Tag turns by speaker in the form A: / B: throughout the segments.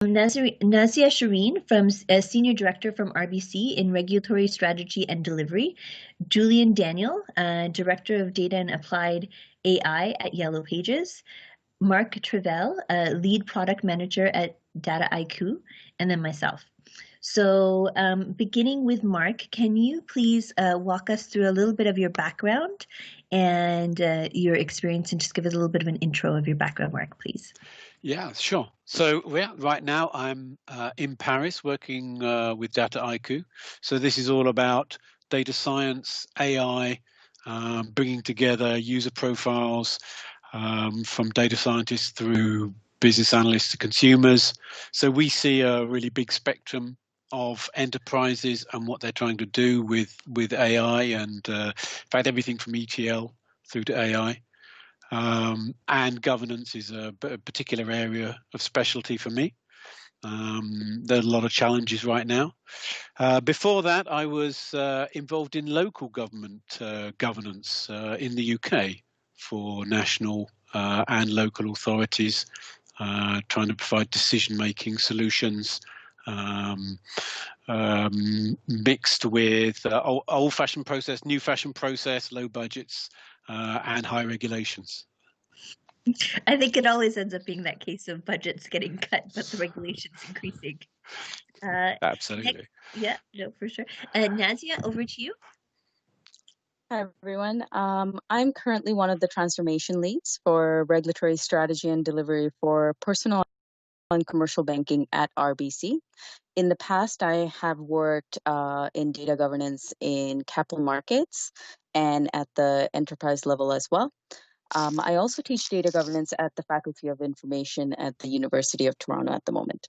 A: Nazia Shahrin from Senior Director from RBC in Regulatory Strategy and Delivery. Julien Daniel, Director of Data and Applied AI at Yellow Pages. Mark Treveil, Lead Product Manager at Dataiku, and then myself. So beginning with Mark, can you please walk us through a little bit of your background and your experience, and just give us a little bit of an intro of your background, Mark, please?
B: Yeah, sure. So right now I'm in Paris working with Dataiku. So this is all about data science, AI, bringing together user profiles from data scientists through business analysts to consumers. So we see a really big spectrum of enterprises and what they're trying to do with AI, and in fact everything from ETL through to AI. And governance is a particular area of specialty for me. There are a lot of challenges right now. Before that, I was involved in local government governance in the UK for national and local authorities, trying to provide decision-making solutions mixed with old-fashioned process, new-fashioned process, low budgets, and high regulations.
A: I think it always ends up being that case of budgets getting cut, but the regulations increasing.
B: Absolutely.
A: Yeah, no, for sure. Nazia, over to you.
C: Hi, everyone. I'm currently one of the transformation leads for regulatory strategy and delivery for personal and commercial banking at RBC. In the past, I have worked in data governance in capital markets and at the enterprise level as well. I also teach data governance at the Faculty of Information at the University of Toronto at the moment.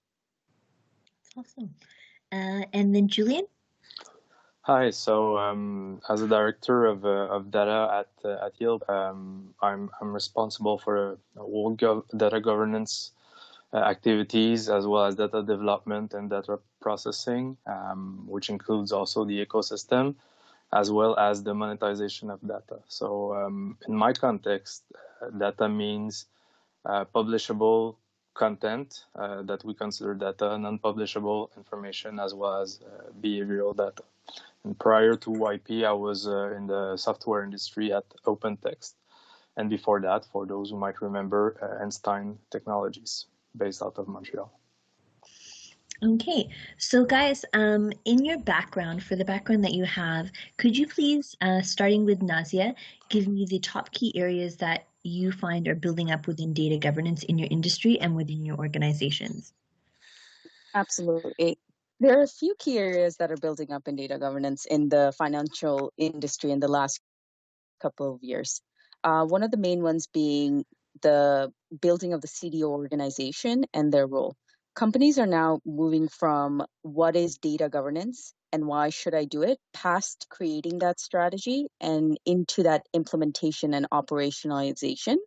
A: That's awesome. And then Julien?
D: Hi, so as a director of data at Yale, I'm responsible for all data governance activities, as well as data development and data processing, which includes also the ecosystem, as well as the monetization of data. So in my context, data means publishable content that we consider data, non-publishable information, as well as behavioral data. And prior to YP, I was in the software industry at OpenText. And before that, for those who might remember, Einstein Technologies, based out of Montreal.
A: Okay, so guys, in your background, for the background that you have, could you please, starting with Nazia, give me the top key areas that you find are building up within data governance in your industry and within your organizations?
C: Absolutely. There are a few key areas that are building up in data governance in the financial industry in the last couple of years. One of the main ones being the building of the CDO organization and their role. Companies are now moving from what is data governance and why should I do it, past creating that strategy and into that implementation and operationalization.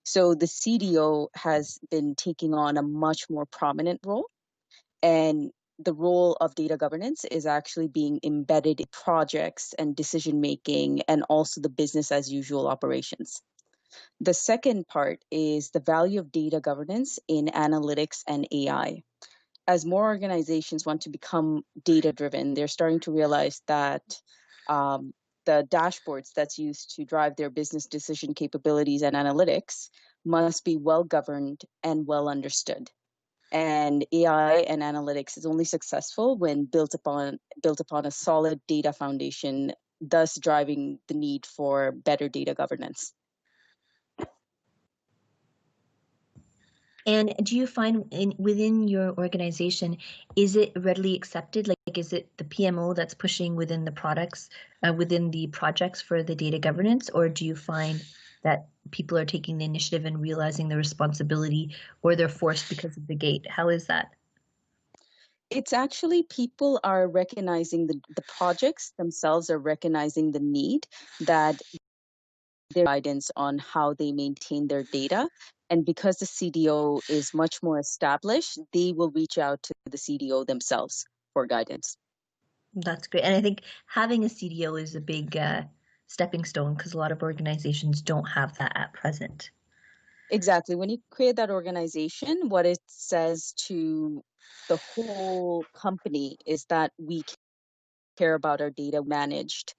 C: So the CDO has been taking on a much more prominent role, and the role of data governance is actually being embedded in projects and decision making and also the business as usual operations. The second part is the value of data governance in analytics and AI. As more organizations want to become data driven, they're starting to realize that the dashboards that's used to drive their business decision capabilities and analytics must be well governed and well understood. And AI and analytics is only successful when built upon a solid data foundation, thus driving the need for better data governance.
A: And do you find within your organization, is it readily accepted? Like, is it the PMO that's pushing within the products, within the projects for the data governance, or do you find that people are taking the initiative and realizing the responsibility, or they're forced because of the gate? How is that?
C: It's actually people are recognizing the projects themselves are recognizing the need that their guidance on how they maintain their data. And because the CDO is much more established, they will reach out to the CDO themselves for guidance.
A: That's great. And I think having a CDO is a big stepping stone, because a lot of organizations don't have that at present.
C: Exactly. When you create that organization, what it says to the whole company is that we care about our data managed.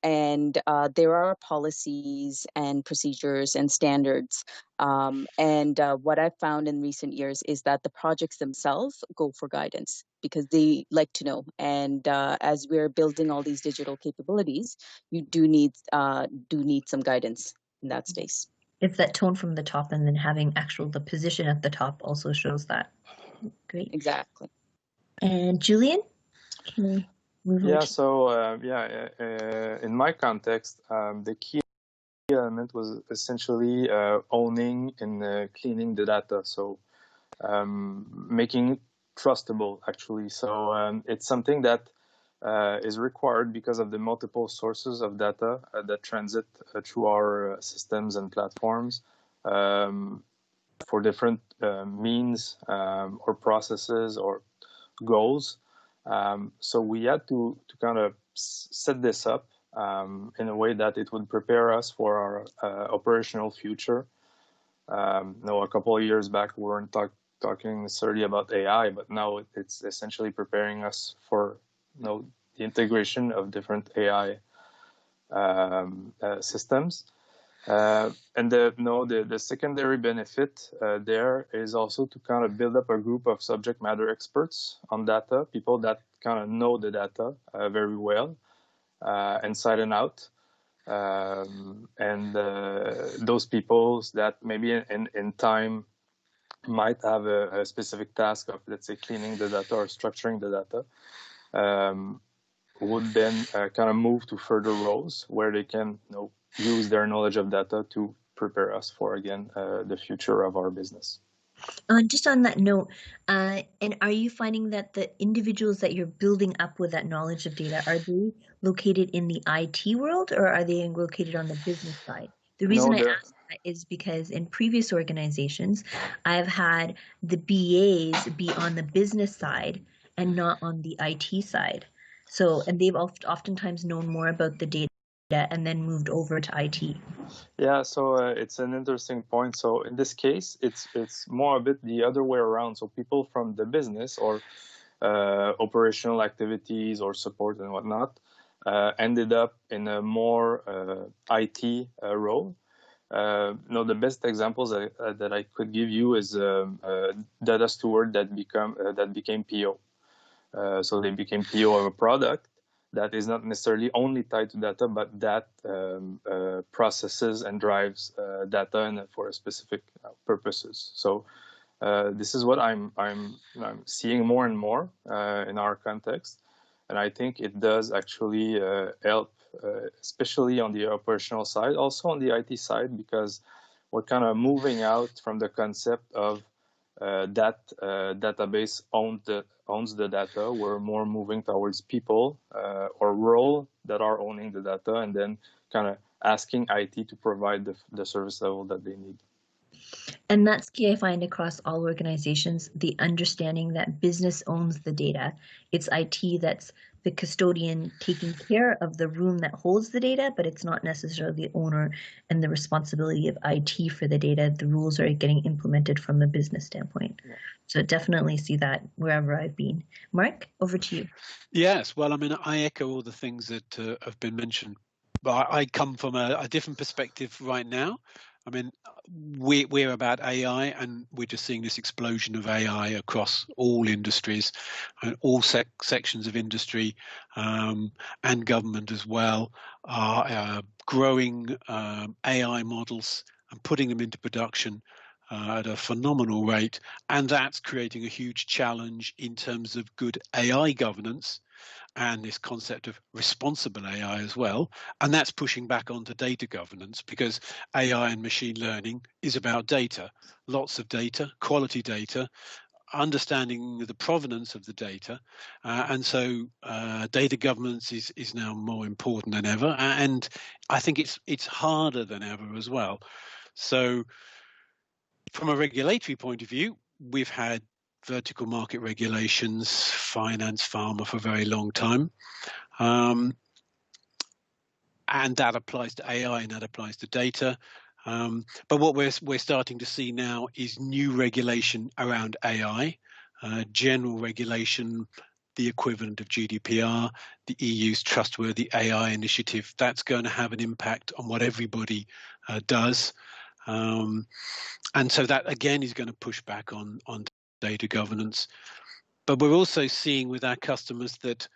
C: And there are policies and procedures and standards. And what I've found in recent years is that the projects themselves go for guidance because they like to know. And as we're building all these digital capabilities, you do need some guidance in that space.
A: It's that tone from the top, and then having the position at the top also shows that. Great.
C: Exactly.
A: And Julien, can we move on?
D: Yeah, so in my context, the key element was essentially owning and cleaning the data, so making it trustable, actually. So it's something that is required because of the multiple sources of data that transit through our systems and platforms for different means or processes or goals. So we had to kind of set this up in a way that it would prepare us for our operational future. A couple of years back, we weren't talking necessarily about AI, but now it's essentially preparing us for the integration of different AI systems. And the secondary benefit there is also to kind of build up a group of subject matter experts on data, people that kind of know the data very well, inside and out. And those people that maybe in time might have a specific task of, let's say, cleaning the data or structuring the data, would then kind of move to further roles where they can use their knowledge of data to prepare us for, again, the future of our business.
A: Just on that note, and are you finding that the individuals that you're building up with that knowledge of data, are they located in the IT world or are they located on the business side? The reason I ask that is because in previous organizations, I've had the BAs be on the business side and not on the IT side. So, and they've oftentimes known more about the data and then moved over to IT.
D: Yeah, so it's an interesting point. So in this case, it's more a bit the other way around. So people from the business or operational activities or support and whatnot ended up in a more IT role. The best examples that I could give you is a data steward that became PO. So they became PO of a product that is not necessarily only tied to data, but that processes and drives data and for specific purposes. So this is what I'm seeing more and more in our context, and I think it does actually help, especially on the operational side, also on the IT side, because we're kind of moving out from the concept of that database owns the data. We're more moving towards people or role that are owning the data, and then kind of asking IT to provide the service level that they need.
A: And that's key, I find, across all organizations, the understanding that business owns the data. It's IT that's the custodian taking care of the room that holds the data, but it's not necessarily the owner and the responsibility of IT for the data. The rules are getting implemented from a business standpoint. Yeah. So definitely see that wherever I've been. Mark, over to you.
B: Yes, well, I mean, I echo all the things that have been mentioned, but I come from a different perspective right now. I mean, we're about AI, and we're just seeing this explosion of AI across all industries and all sections of industry, and government as well are growing AI models and putting them into production at a phenomenal rate, and that's creating a huge challenge in terms of good AI governance and this concept of responsible AI as well. And that's pushing back onto data governance, because AI and machine learning is about data, lots of data, quality data, understanding the provenance of the data. And so data governance is now more important than ever. And I think it's harder than ever as well. So from a regulatory point of view, we've had vertical market regulations, finance, pharma for a very long time. And that applies to AI and that applies to data. But what we're starting to see now is new regulation around AI, general regulation, the equivalent of GDPR, the EU's Trustworthy AI initiative. That's going to have an impact on what everybody does. And so that, again, is going to push back on data governance. But we're also seeing with our customers that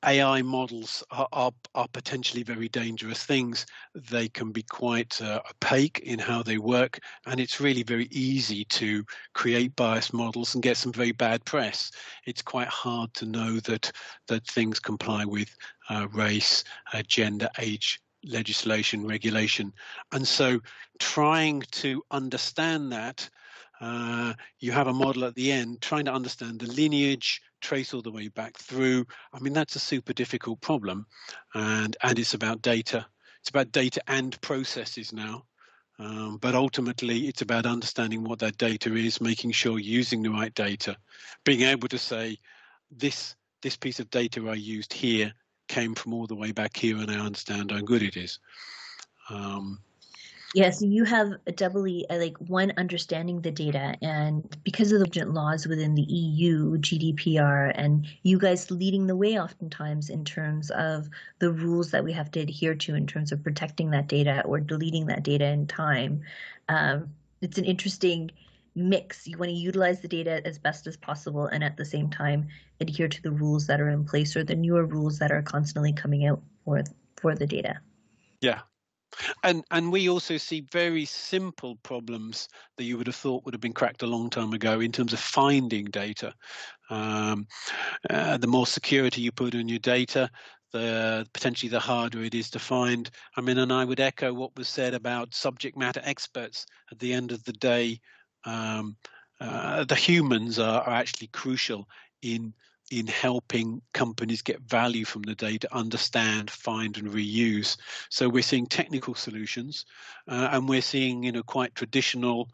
B: AI models are potentially very dangerous things. They can be quite opaque in how they work, and it's really very easy to create biased models and get some very bad press. It's quite hard to know that things comply with race, gender, age, legislation, regulation. And so trying to understand that, you have a model at the end, trying to understand the lineage, trace all the way back through. I mean, that's a super difficult problem, and it's about data. It's about data and processes now. But ultimately, it's about understanding what that data is, making sure you're using the right data, being able to say, this piece of data I used here came from all the way back here, and I understand how good it is.
A: Yeah, so you have a doubly, like, one, understanding the data, and because of the laws within the EU, GDPR, and you guys leading the way oftentimes in terms of the rules that we have to adhere to in terms of protecting that data or deleting that data in time. It's an interesting mix. You want to utilize the data as best as possible and at the same time adhere to the rules that are in place or the newer rules that are constantly coming out for the data.
B: Yeah. And we also see very simple problems that you would have thought would have been cracked a long time ago in terms of finding data. The more security you put in your data, potentially the harder it is to find. I mean, and I would echo what was said about subject matter experts. At the end of the day, the humans are actually crucial in helping companies get value from the data, understand, find, and reuse. So we're seeing technical solutions, and we're seeing, quite traditional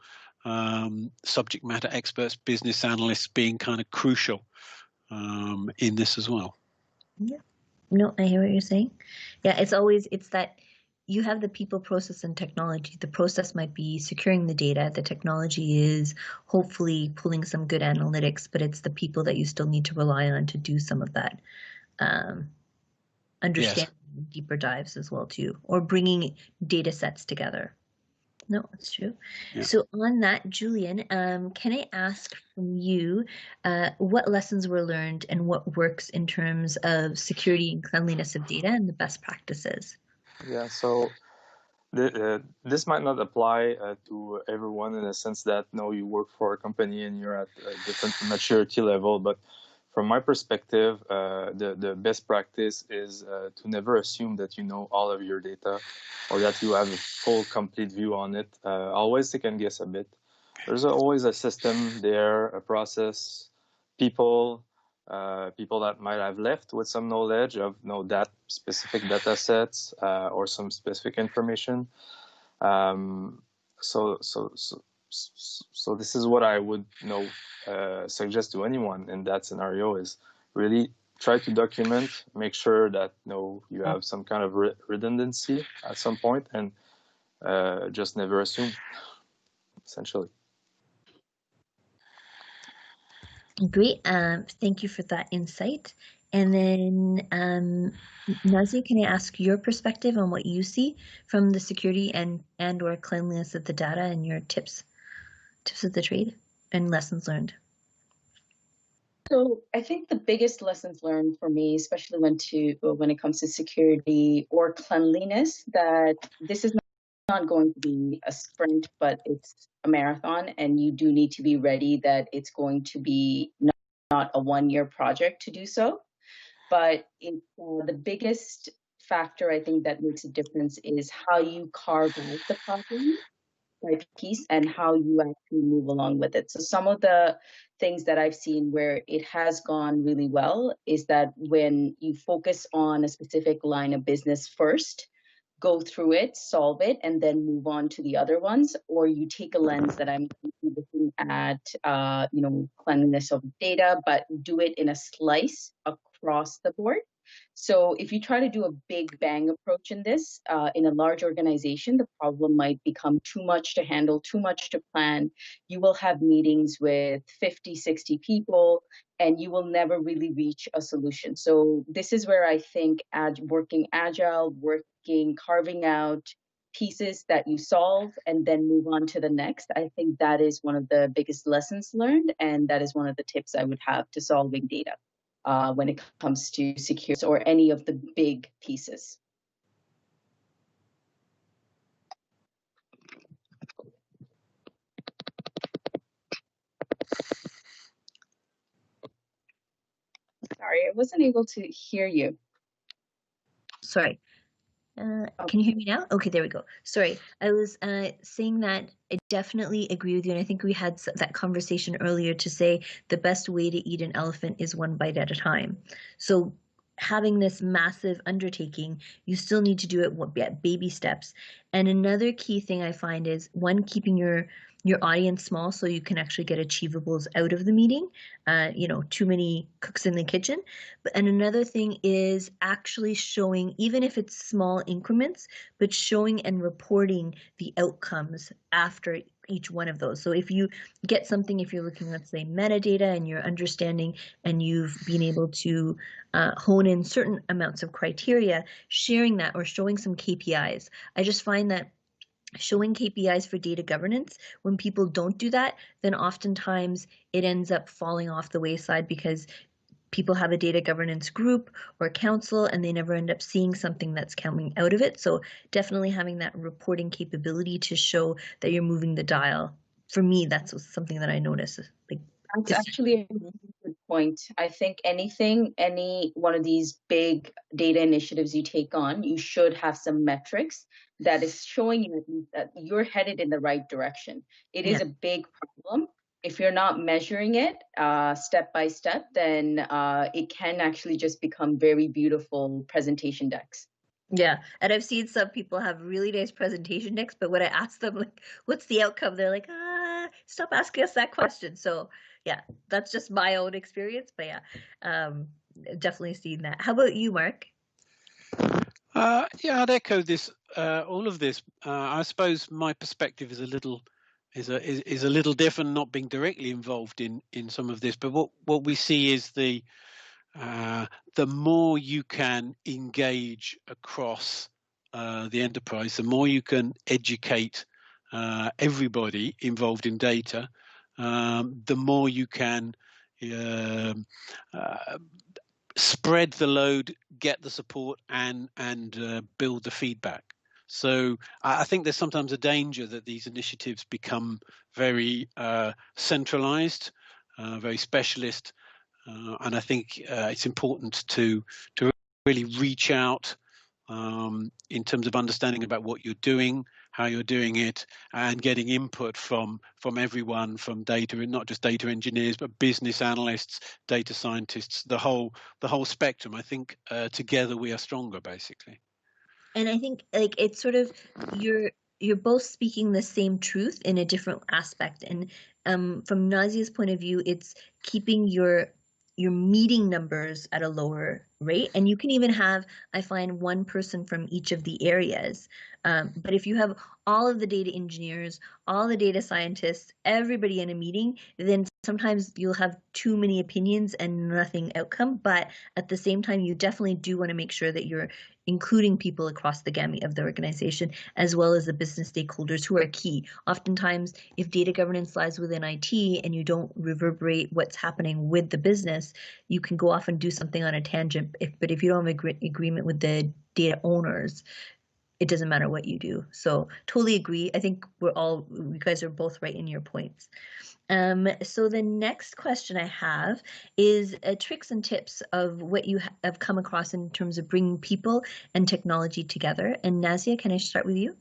B: subject matter experts, business analysts being kind of crucial in this as well.
A: Yeah. No, I hear what you're saying. Yeah, it's that you have the people, process, and technology. The process might be securing the data. The technology is hopefully pulling some good analytics, but it's the people that you still need to rely on to do some of that. Understanding deeper dives as well too, or bringing data sets together. No, it's true. Yeah. So on that, Julien, can I ask from you what lessons were learned and what works in terms of security and cleanliness of data and the best practices?
D: Yeah, so this might not apply to everyone in the sense that you work for a company and you're at a different maturity level, but from my perspective, the best practice is to never assume that you know all of your data or that you have a full, complete view on it. Always second guess a bit. There's always a system there, a process, people that might have left with some knowledge of that specific data sets or some specific information. So this is what I would suggest to anyone in that scenario is really try to document, make sure that you have some kind of redundancy at some point, and just never assume, essentially.
A: Great. Thank you for that insight. And then, Nazia, can I ask your perspective on what you see from the security and or cleanliness of the data and your tips of the trade and lessons learned?
C: So I think the biggest lessons learned for me, especially when it comes to security or cleanliness, that this is not going to be a sprint, but it's a marathon, and you do need to be ready that it's going to be not a one-year project to do so. But the biggest factor I think that makes a difference is how you carve out the problem by piece and how you actually move along with it. So some of the things that I've seen where it has gone really well is that when you focus on a specific line of business first, go through it, solve it, and then move on to the other ones, or you take a lens that I'm looking at, cleanliness of data, but do it in a slice across the board. So if you try to do a big bang approach in this, in a large organization, the problem might become too much to handle, too much to plan. You will have meetings with 50, 60 people, and you will never really reach a solution. So this is where I think working agile, carving out pieces that you solve and then move on to the next. I think that is one of the biggest lessons learned, and that is one of the tips I would have to solving data when it comes to security or any of the big pieces. Sorry, I wasn't able to hear you.
A: Sorry. Can you hear me now? Okay, there we go. Sorry, I was saying that I definitely agree with you, and I think we had that conversation earlier to say the best way to eat an elephant is one bite at a time. So having this massive undertaking, you still need to do it at baby steps. And another key thing I find is, one, keeping your audience small so you can actually get achievables out of the meeting. Too many cooks in the kitchen. And another thing is actually showing, even if it's small increments, but showing and reporting the outcomes after each one of those. So if you get something, if you're looking, let's say, metadata, and you're understanding and you've been able to hone in certain amounts of criteria, sharing that or showing some KPIs. I just find that showing KPIs for data governance, when people don't do that, then oftentimes it ends up falling off the wayside because people have a data governance group or council and they never end up seeing something that's coming out of it. So definitely having that reporting capability to show that you're moving the dial. For me, that's something that I notice.
C: That's actually a really good point. I think any one of these big data initiatives you take on, you should have some metrics that is showing you that you're headed in the right direction. It is a big problem. If you're not measuring it step by step, then it can actually just become very beautiful presentation decks.
A: Yeah, and I've seen some people have really nice presentation decks, but when I ask them, like, what's the outcome? They're like, stop asking us that question. So yeah, that's just my own experience, but yeah, definitely seen that. How about you, Mark?
B: Yeah, I'd echo this, all of this. I suppose my perspective is a little different, not being directly involved in some of this. But what we see is the more you can engage across the enterprise, the more you can educate everybody involved in data, the more you can spread the load, get the support, and build the feedback. So I think there's sometimes a danger that these initiatives become very centralized, very specialist, and I think it's important to really reach out in terms of understanding about what you're doing, how you're doing it, and getting input from everyone, from data, and not just data engineers, but business analysts, data scientists, the whole spectrum. I think together we are stronger, basically.
A: And I think like it's sort of you're both speaking the same truth in a different aspect. And from Nazia's point of view, it's keeping your meeting numbers at a lower rate. And you can even have, I find, one person from each of the areas. But if you have all of the data engineers, all the data scientists, everybody in a meeting, then sometimes you'll have too many opinions and nothing outcome. But at the same time, you definitely do want to make sure that you're including people across the gamut of the organization, as well as the business stakeholders who are key. Oftentimes, if data governance lies within IT and you don't reverberate what's happening with the business, you can go off and do something on a tangent. But if you don't have an agreement with the data owners, it doesn't matter what you do. So totally agree. I think you guys are both right in your points. So the next question I have is tricks and tips of what you have come across in terms of bringing people and technology together. And Nazia, can I start with you?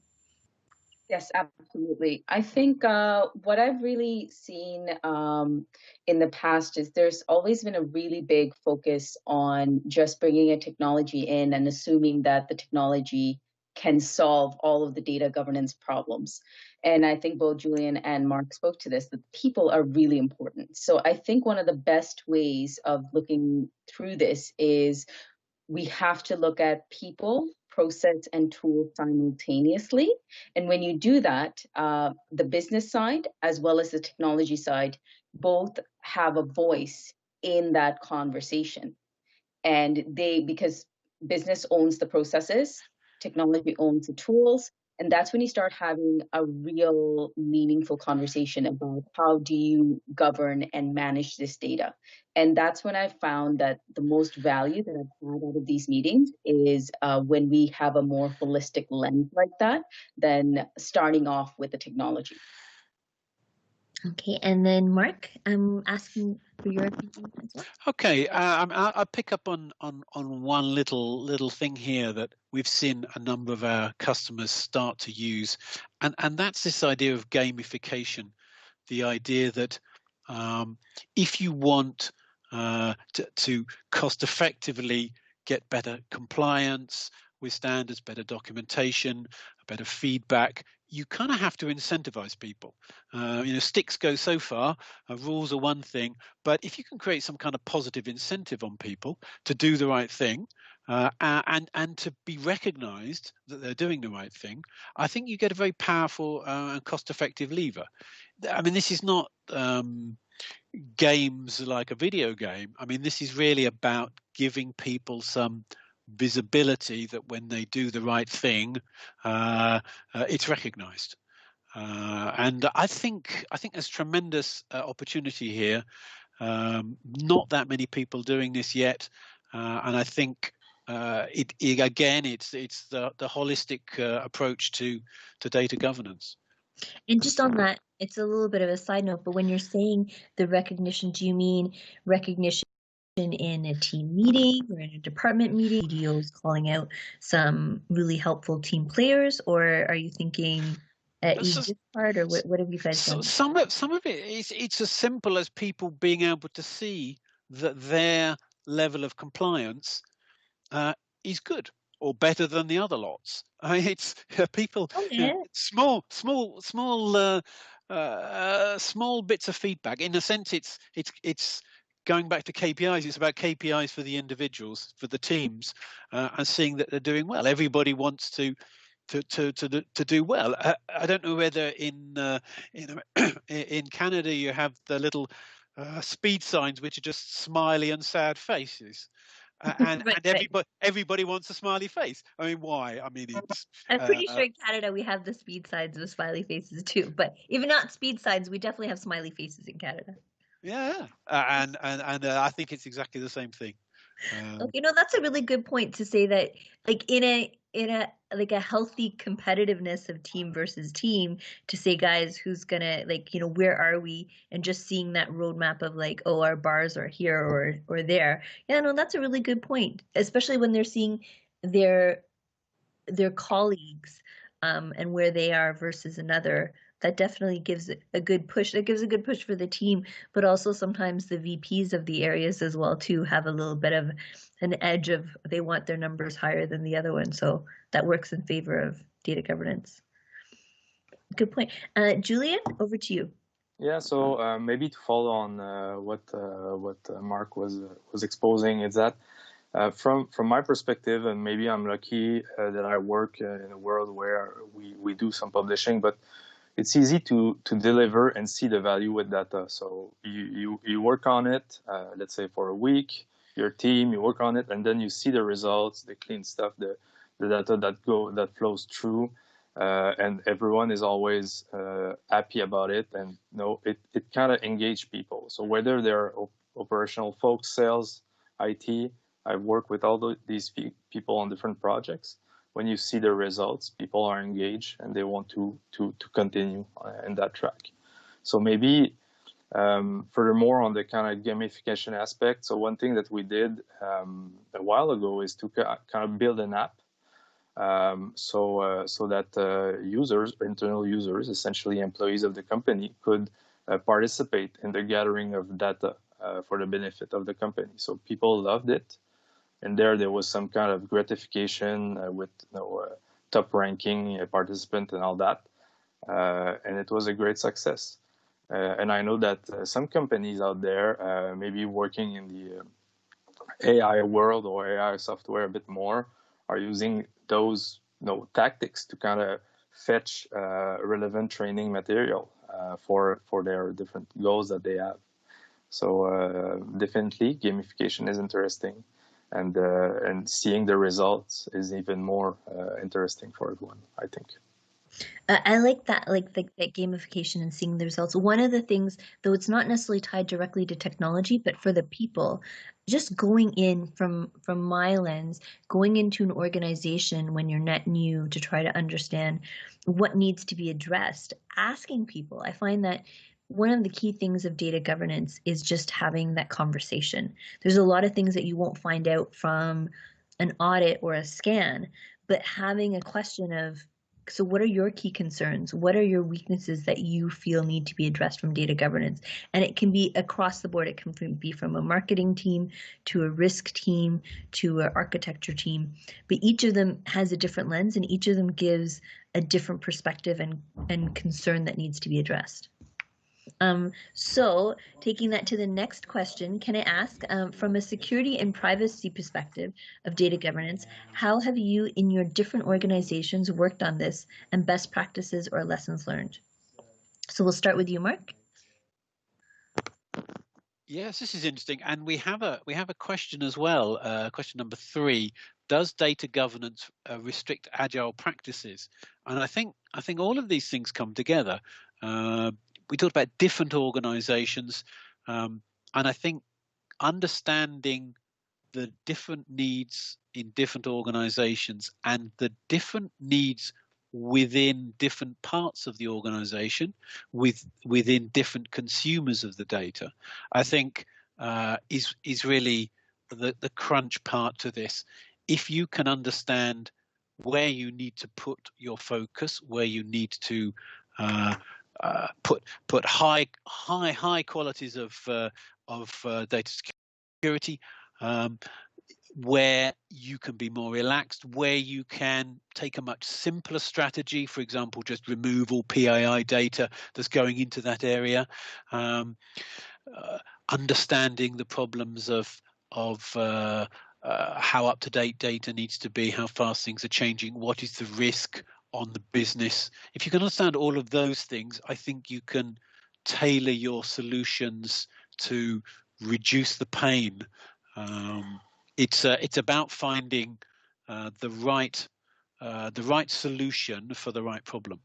C: Yes, absolutely. I think what I've really seen in the past is there's always been a really big focus on just bringing a technology in and assuming that the technology can solve all of the data governance problems. And I think both Julien and Mark spoke to this, that people are really important. So I think one of the best ways of looking through this is we have to look at people, process, and tools simultaneously. And when you do that, the business side as well as the technology side both have a voice in that conversation. And because business owns the processes, technology owns the tools, and that's when you start having a real meaningful conversation about how do you govern and manage this data. And that's when I found that the most value that I've had out of these meetings is when we have a more holistic lens like that than starting off with the technology.
A: Okay, and then Mark, I'm asking for your opinion as well.
B: Okay, I'll pick up on one little thing here that we've seen a number of our customers start to use, and that's this idea of gamification. The idea that if you want to cost effectively get better compliance with standards, better documentation, better feedback, you kind of have to incentivize people. Sticks go so far, rules are one thing, but if you can create some kind of positive incentive on people to do the right thing and to be recognized that they're doing the right thing, I think you get a very powerful and cost-effective lever. I mean, this is not games like a video game. I mean, this is really about giving people some visibility that when they do the right thing, it's recognized. And I think there's tremendous opportunity here. Not that many people doing this yet, and I think it's the holistic approach to data governance.
A: And just on that, it's a little bit of a side note, but when you're saying the recognition, do you mean recognition in a team meeting or in a department meeting, CDOs calling out some really helpful team players, or are you thinking each part, or what have you guys done?
B: Some of it it's as simple as people being able to see that their level of compliance is good or better than the other lots. I mean, it's people, small bits of feedback. In a sense, it's going back to KPIs. It's about KPIs for the individuals, for the teams, and seeing that they're doing well. Everybody wants to do well. I don't know whether in Canada you have the little speed signs which are just smiley and sad faces. And everybody wants a smiley face. I mean, why? I mean, it's.
A: I'm pretty sure in Canada we have the speed signs with smiley faces too. But even not speed signs, we definitely have smiley faces in Canada.
B: Yeah, and I think it's exactly the same thing.
A: Okay, no, that's a really good point to say that, like in a like a healthy competitiveness of team versus team, to say, guys, who's gonna, like, where are we, and just seeing that roadmap of like, oh, our bars are here or there. Yeah, no, that's a really good point, especially when they're seeing their colleagues and where they are versus another. That definitely gives a good push. That gives a good push for the team, but also sometimes the VPs of the areas as well too have a little bit of an edge of they want their numbers higher than the other one. So that works in favor of data governance. Good point. Julien, over to you.
D: Yeah, so maybe to follow on what Mark was exposing is that from my perspective, and maybe I'm lucky that I work in a world where we do some publishing, but it's easy to deliver and see the value with data. So you work on it, let's say for a week, your team, you work on it, and then you see the results, the clean stuff, the data that flows through, and everyone is always happy about it, and it kind of engage people. So whether they're operational folks, sales, IT, I've worked with all these people on different projects. When you see the results, people are engaged and they want to continue in that track. So maybe furthermore on the kind of gamification aspect, so one thing that we did a while ago is to kind of build an app so that internal users, essentially employees of the company, could participate in the gathering of data for the benefit of the company. So people loved it. And there was some kind of gratification with top ranking participant and all that. And it was a great success. And I know that some companies out there, maybe working in AI world or AI software a bit more are using those tactics to kind of fetch relevant training material for their different goals that they have. So definitely gamification is interesting, and seeing the results is even more interesting for everyone, I think.
A: I like that, like that gamification and seeing the results. One of the things, though it's not necessarily tied directly to technology, but for the people, just going in from my lens, going into an organization when you're net new to try to understand what needs to be addressed, asking people. I find that one of the key things of data governance is just having that conversation. There's a lot of things that you won't find out from an audit or a scan, but having a question of, so what are your key concerns? What are your weaknesses that you feel need to be addressed from data governance? And it can be across the board. It can be from a marketing team to a risk team to an architecture team. But each of them has a different lens, and each of them gives a different perspective and concern that needs to be addressed. So taking that to the next question, can I ask, from a security and privacy perspective of data governance, how have you in your different organizations worked on this, and best practices or lessons learned? So we'll start with you, Mark.
B: Yes, this is interesting, and we have a question as well. Question number 3: does data governance restrict agile practices? And I think all of these things come together. We talked about different organizations, and I think understanding the different needs in different organizations and the different needs within different parts of the organization, within different consumers of the data, I think is really the crunch part to this. If you can understand where you need to put your focus, where you need to put high qualities of data security, where you can be more relaxed, where you can take a much simpler strategy, for example, just remove all PII data that's going into that area, understanding the problems of how up-to-date data needs to be, how fast things are changing, what is the risk on the business. If you can understand all of those things, I think you can tailor your solutions to reduce the pain. It's about finding the right solution for the right problem.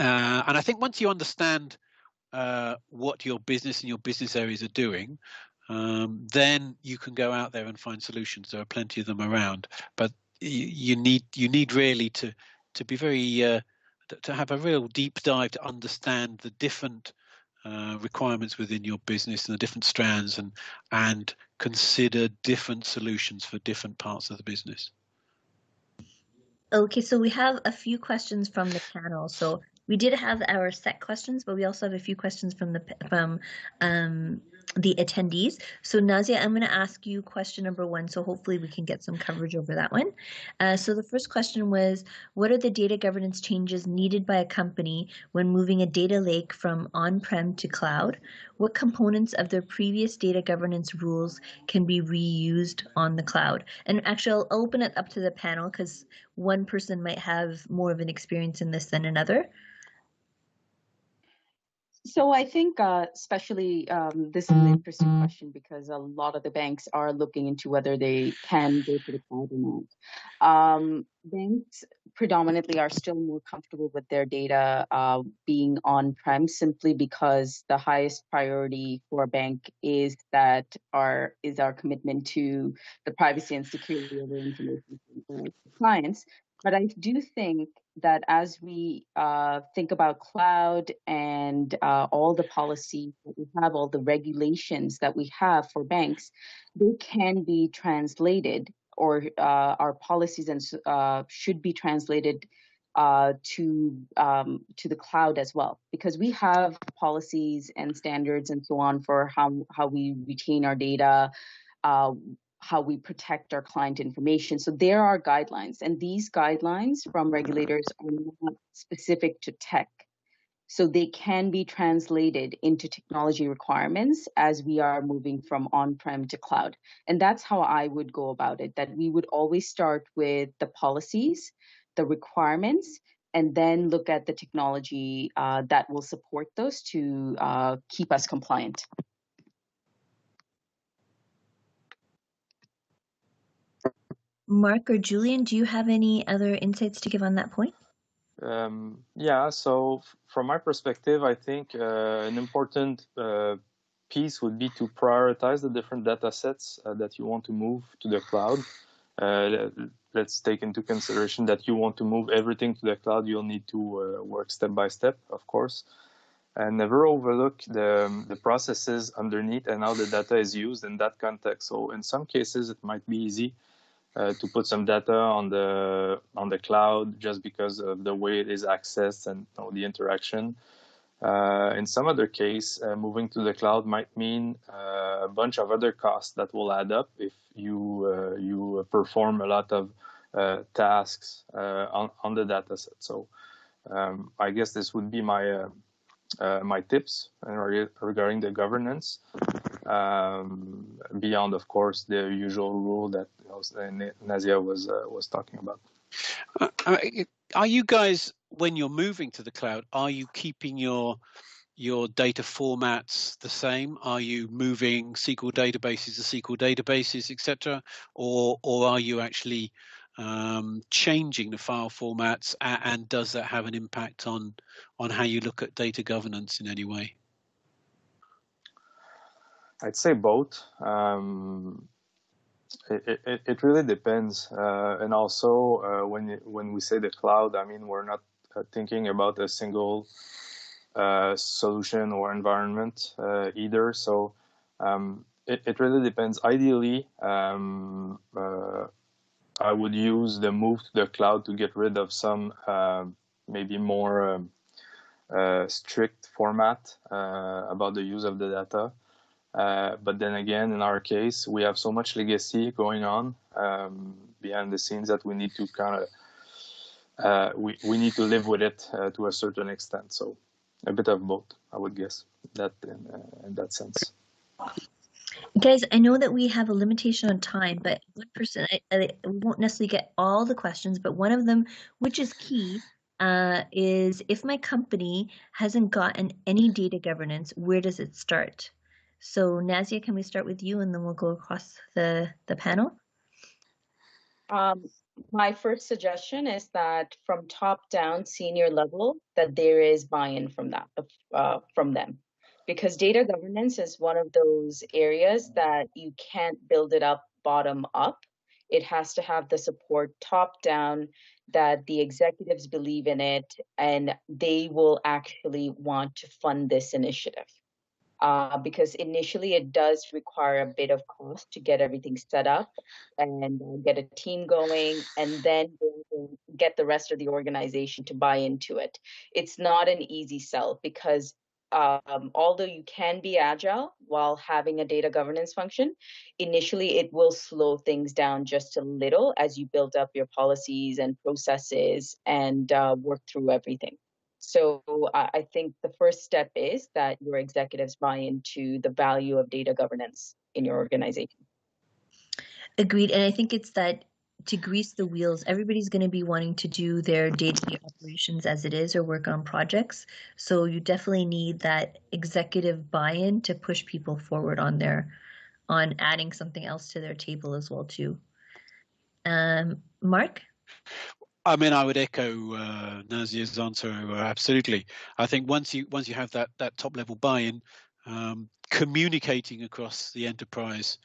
B: And I think once you understand what your business and your business areas are doing, then you can go out there and find solutions. There are plenty of them around, but you need really to be very to have a real deep dive to understand the different requirements within your business and the different strands, and consider different solutions for different parts of the business.
A: Okay, so we have a few questions from the panel. So we did have our set questions, but we also have a few questions from the attendees. So Nazia, I'm going to ask you question number 1, so hopefully we can get some coverage over that one. So the first question was, what are the data governance changes needed by a company when moving a data lake from on-prem to cloud? What components of their previous data governance rules can be reused on the cloud? And actually, I'll open it up to the panel because one person might have more of an experience in this than another.
C: So I think especially this is an interesting question because a lot of the banks are looking into whether they can go to the cloud or not. Banks predominantly are still more comfortable with their data being on-prem simply because the highest priority for a bank is our commitment to the privacy and security of their information for clients. But I do think that as we think about cloud and all the policies that we have, all the regulations that we have for banks, they can be translated, or our policies and should be translated to the cloud as well, because we have policies and standards and so on for how we retain our data, how we protect our client information. So there are guidelines, and these guidelines from regulators are not specific to tech. so they can be translated into technology requirements as we are moving from on-prem to cloud. And that's how I would go about it, that we would always start with the policies, the requirements, and then look at the technology that will support those to keep us compliant.
A: Mark or Julien, do you have any other insights to give on that point?
D: Yeah, so from my perspective, I think an important piece would be to prioritize the different data sets that you want to move to the cloud. Let's take into consideration that you want to move everything to the cloud. You'll need to work step by step, of course, and never overlook the processes underneath and how the data is used in that context. So in some cases, it might be easy to put some data on the cloud just because of the way it is accessed and the interaction. In some other case, moving to the cloud might mean a bunch of other costs that will add up if you perform a lot of tasks on the data set. So I guess this would be my my tips regarding the governance. Beyond, of course, the usual rule that Nazia was talking about.
B: Are you guys, when you're moving to the cloud, are you keeping your data formats the same? Are you moving SQL databases to SQL databases, etc., or are you actually changing the file formats? And does that have an impact on how you look at data governance in any way?
D: I'd say both. It really depends, and also when we say the cloud, I mean we're not thinking about a single solution or environment either. So it really depends. Ideally, I would use the move to the cloud to get rid of some maybe more strict format about the use of the data. But then again, in our case, we have so much legacy going on behind the scenes that we need to kind of we need to live with it to a certain extent. So a bit of both, I would guess, that in that sense.
A: Guys, I know that we have a limitation on time, but one person, we won't necessarily get all the questions, but one of them, which is key, is if my company hasn't gotten any data governance, where does it start? So Nazia, can we start with you and then we'll go across the panel?
C: My first suggestion is that from top down, senior level, that there is buy-in from that from them, because data governance is one of those areas that you can't build it up bottom up. It has to have the support top down, that the executives believe in it and they will actually want to fund this initiative. Because initially it does require a bit of cost to get everything set up and get a team going, and then get the rest of the organization to buy into it. It's not an easy sell because although you can be agile while having a data governance function, initially it will slow things down just a little as you build up your policies and processes and work through everything. So I think the first step is that your executives buy into the value of data governance in your organization.
A: Agreed. And I think it's that to grease the wheels, everybody's going to be wanting to do their day-to-day operations as it is or work on projects. So you definitely need that executive buy-in to push people forward on adding something else to their table as well too. Mark?
B: I mean, I would echo Nazia's answer absolutely. I think once you have that top level buy-in, communicating across the enterprise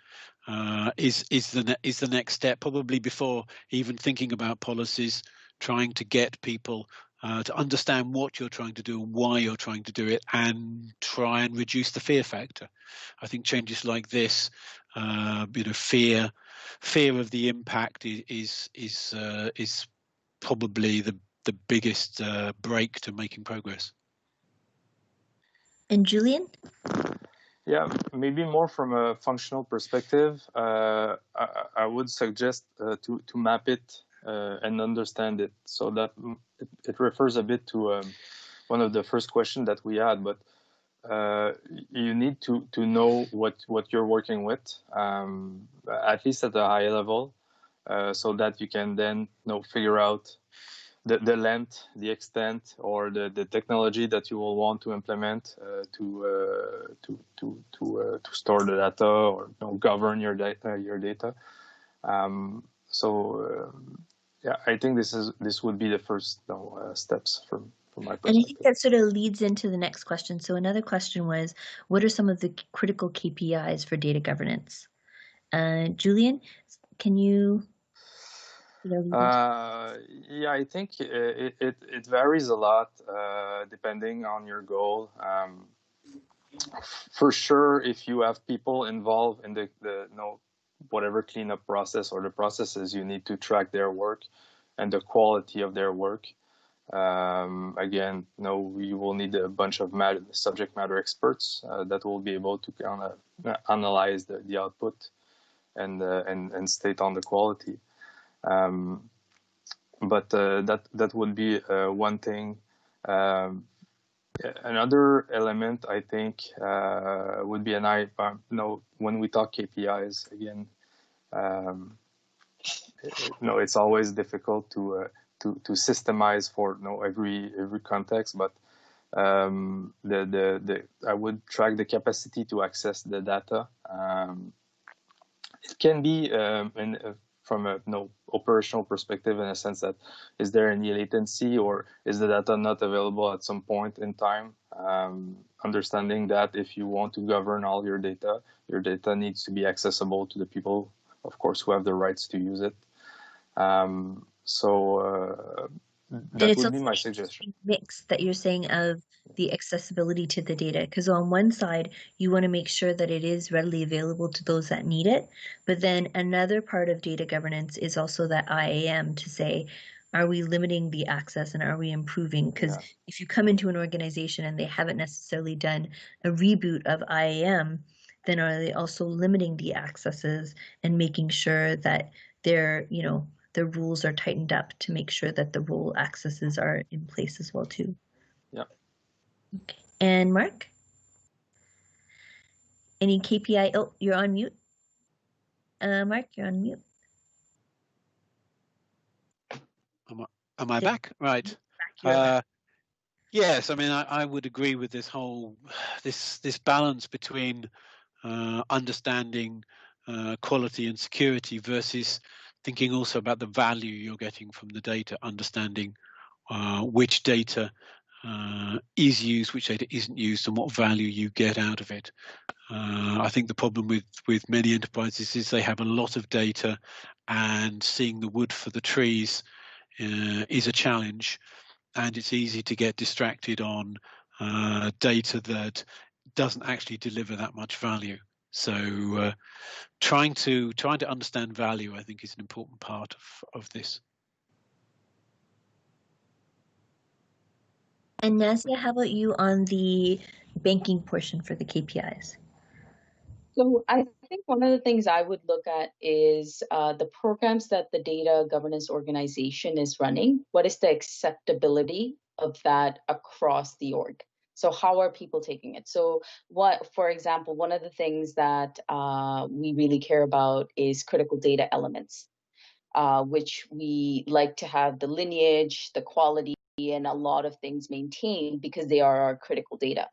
B: is the next step, probably before even thinking about policies. Trying to get people to understand what you're trying to do and why you're trying to do it, and try and reduce the fear factor. I think changes like this, fear of the impact is probably the biggest break to making progress.
A: And Julien?
D: Yeah, maybe more from a functional perspective, I would suggest to map it and understand it, so that it refers a bit to one of the first questions that we had, but you need to know what you're working with, at least at a high level, so that you can then figure out the length, the extent, or the technology that you will want to implement to store the data or govern your data. Yeah, I think this would be the first steps from my perspective.
A: And I think that sort of leads into the next question. So another question was, what are some of the critical KPIs for data governance? Julien, can you?
D: Yeah, I think it varies a lot depending on your goal. For sure, if you have people involved in the whatever cleanup process or the processes, you need to track their work and the quality of their work. Again, you will need a bunch of subject matter experts that will be able to kind of analyze the output and state on the quality. But that would be one thing. Another element, I think, would be when we talk KPIs again, it's always difficult to systemize for every context, but I would track the capacity to access the data. It can be from a operational perspective, in a sense that is there any latency or is the data not available at some point in time? Understanding that if you want to govern all your data needs to be accessible to the people, of course, who have the rights to use it. That would be my suggestion.
A: Mix that you're saying of the accessibility to the data, because on one side you want to make sure that it is readily available to those that need it, but then another part of data governance is also that IAM to say, are we limiting the access and are we improving? Because if you come into an organization and they haven't necessarily done a reboot of IAM, then are they also limiting the accesses and making sure that they're, the rules are tightened up to make sure that the role accesses are in place as well too.
D: Yeah.
A: Okay. And Mark? Any KPI? Oh, you're on mute. Mark, you're on mute.
B: Am I back? Right.
A: Back.
B: Yes, I mean, I would agree with this this balance between understanding quality and security versus thinking also about the value you're getting from the data, understanding which data is used, which data isn't used, and what value you get out of it. I think the problem with many enterprises is they have a lot of data, and seeing the wood for the trees is a challenge, and it's easy to get distracted on data that doesn't actually deliver that much value. So trying to understand value, I think, is an important part of this.
A: And Nazia, how about you on the banking portion for the KPIs?
C: So I think one of the things I would look at is the programs that the data governance organization is running. What is the acceptability of that across the org? So how are people taking it? So for example, one of the things that we really care about is critical data elements, which we like to have the lineage, the quality, and a lot of things maintained because they are our critical data.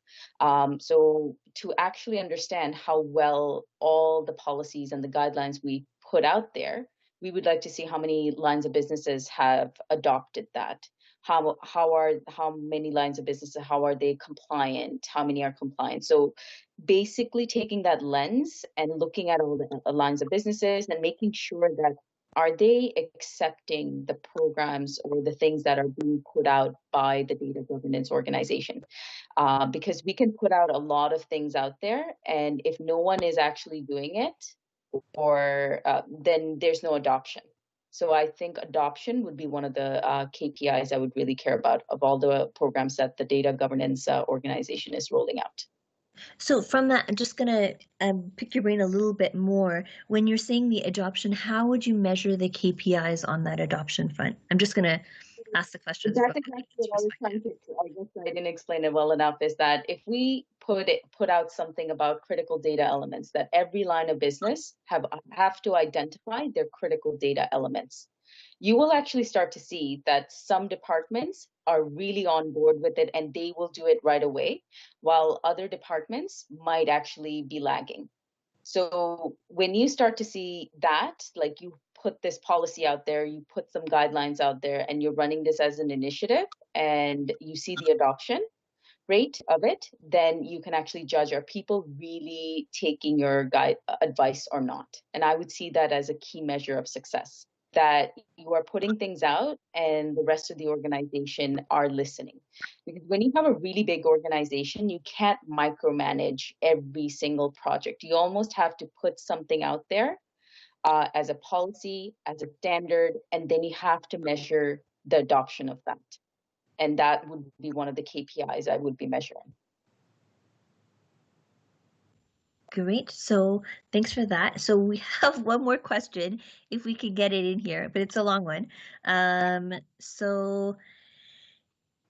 C: So to actually understand how well all the policies and the guidelines we put out there, we would like to see how many lines of businesses have adopted that. How many lines of businesses, how are they compliant? How many are compliant? So basically taking that lens and looking at all the lines of businesses and making sure that are they accepting the programs or the things that are being put out by the data governance organization? Because we can put out a lot of things out there, and if no one is actually doing it, or then there's no adoption. So I think adoption would be one of the KPIs I would really care about of all the programs that the data governance organization is rolling out.
A: So from that, I'm just going to pick your brain a little bit more. When you're saying the adoption, how would you measure the KPIs on that adoption front? I'm just going to ask the questions.
C: That's exactly what I was trying to. I guess I didn't explain it well enough. Is that if we put out something about critical data elements, that every line of business have to identify their critical data elements, you will actually start to see that some departments are really on board with it and they will do it right away, while other departments might actually be lagging. So when you start to see that, like you put this policy out there, you put some guidelines out there, and you're running this as an initiative, and you see the adoption rate of it, then you can actually judge, are people really taking your advice or not? And I would see that as a key measure of success, that you are putting things out and the rest of the organization are listening. Because when you have a really big organization, you can't micromanage every single project. You almost have to put something out there as a policy, as a standard, and then you have to measure the adoption of that. And that would be one of the KPIs I would be measuring.
A: Great. So thanks for that. So we have one more question, if we could get it in here, but it's a long one. So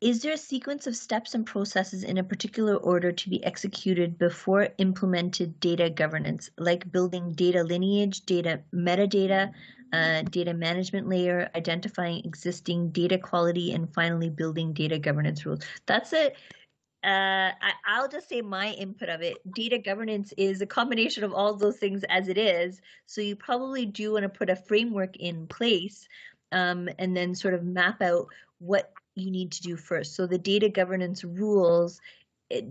A: is there a sequence of steps and processes in a particular order to be executed before implemented data governance, like building data lineage, data metadata, data management layer, identifying existing data quality, and finally building data governance rules? That's it. I'll just say my input of it. Data governance is a combination of all those things as it is. So you probably do want to put a framework in place and then sort of map out what you need to do first. So the data governance rules,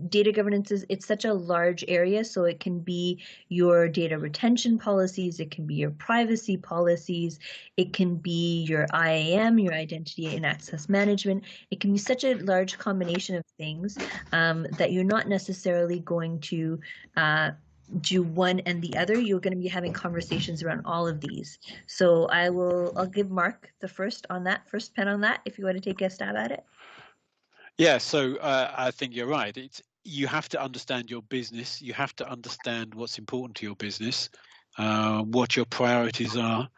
A: data governance it's such a large area, so it can be your data retention policies, it can be your privacy policies, it can be your IAM, your identity and access management. It can be such a large combination of things that you're not necessarily going to do one and the other. You're going to be having conversations around all of these. So I'll give Mark the first pen on that, if you want to take a stab at it.
B: Yeah, so I think you're right. You have to understand your business. You have to understand what's important to your business, what your priorities are,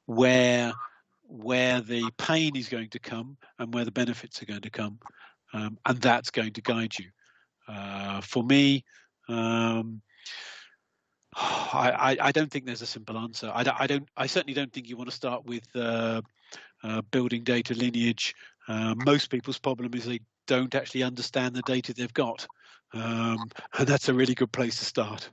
B: where the pain is going to come and where the benefits are going to come, and that's going to guide you. For me, I don't think there's a simple answer. I certainly don't think you want to start with building data lineage. Most people's problem is they don't actually understand the data they've got, and that's a really good place to start.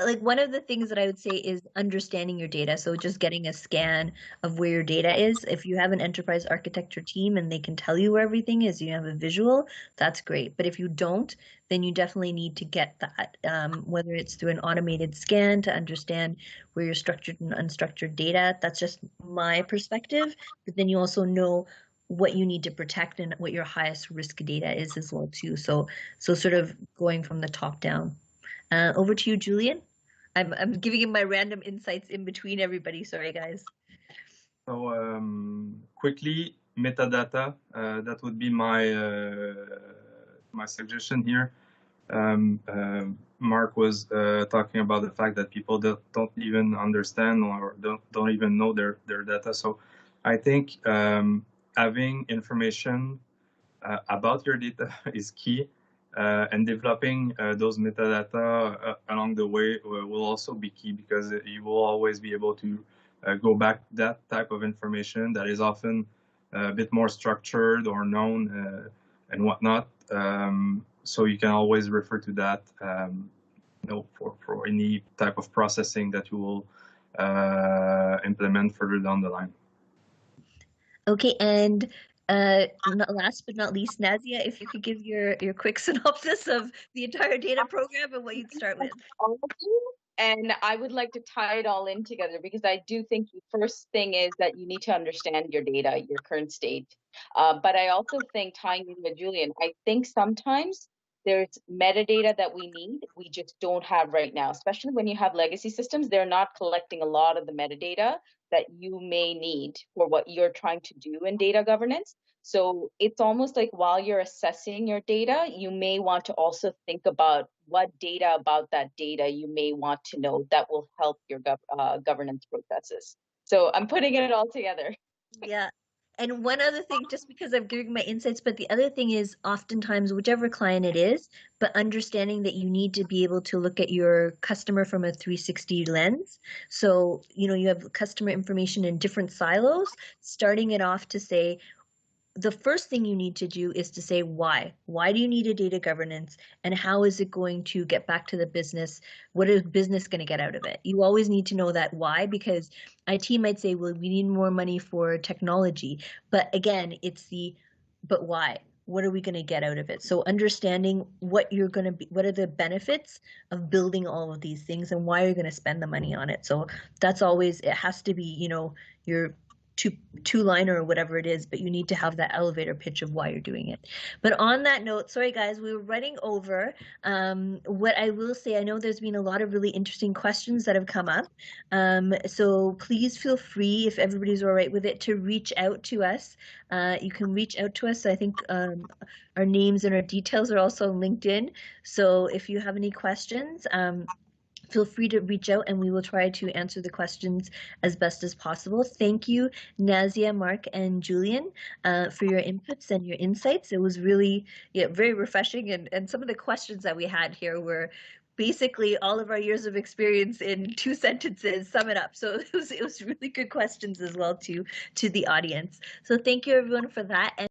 A: Like one of the things that I would say is understanding your data. So just getting a scan of where your data is. If you have an enterprise architecture team and they can tell you where everything is, you have a visual, that's great. But if you don't, then you definitely need to get that, whether it's through an automated scan to understand where your structured and unstructured data. That's just my perspective. But then you also know what you need to protect and what your highest risk data is as well too. So sort of going from the top down. Over to you, Julien. I'm giving you my random insights in between everybody. Sorry, guys.
D: So quickly, metadata. That would be my suggestion here. Mark was talking about the fact that people don't even understand or don't even know their data. So I think having information about your data is key. And developing those metadata along the way will also be key, because you will always be able to go back to that type of information that is often a bit more structured or known and whatnot. So you can always refer to that for any type of processing that you will implement further down the line.
A: Okay, and last but not least, Nazia, if you could give your quick synopsis of the entire data program and what you'd start with.
C: And I would like to tie it all in together, because I do think the first thing is that you need to understand your data, your current state. But I also think, tying in with Julien, I think sometimes there's metadata that we need, we just don't have right now, especially when you have legacy systems. They're not collecting a lot of the metadata that you may need for what you're trying to do in data governance. So it's almost like while you're assessing your data, you may want to also think about what data about that data you may want to know that will help your governance processes. So I'm putting it all together.
A: Yeah. And one other thing, just because I'm giving my insights, but the other thing is oftentimes, whichever client it is, but understanding that you need to be able to look at your customer from a 360 lens. So, you have customer information in different silos, starting it off to say, the first thing you need to do is to say why. Why do you need a data governance, and how is it going to get back to the business? What is business going to get out of it? You always need to know that why, because IT might say, well, we need more money for technology. But again, but why? What are we going to get out of it? So understanding what are the benefits of building all of these things, and why you're going to spend the money on it. So that's always, it has to be, your two-liner or whatever it is, but you need to have that elevator pitch of why you're doing it. But on that note, sorry guys, we were running over. What I will say, I know there's been a lot of really interesting questions that have come up. So please feel free, if everybody's all right with it, to reach out to us. You can reach out to us. I think our names and our details are also on LinkedIn. So if you have any questions, feel free to reach out and we will try to answer the questions as best as possible. Thank you, Nazia, Mark, and Julien, for your inputs and your insights. It was really very refreshing, and some of the questions that we had here were basically all of our years of experience in 2 sentences, sum it up. So it was really good questions as well to the audience. So thank you everyone for that. And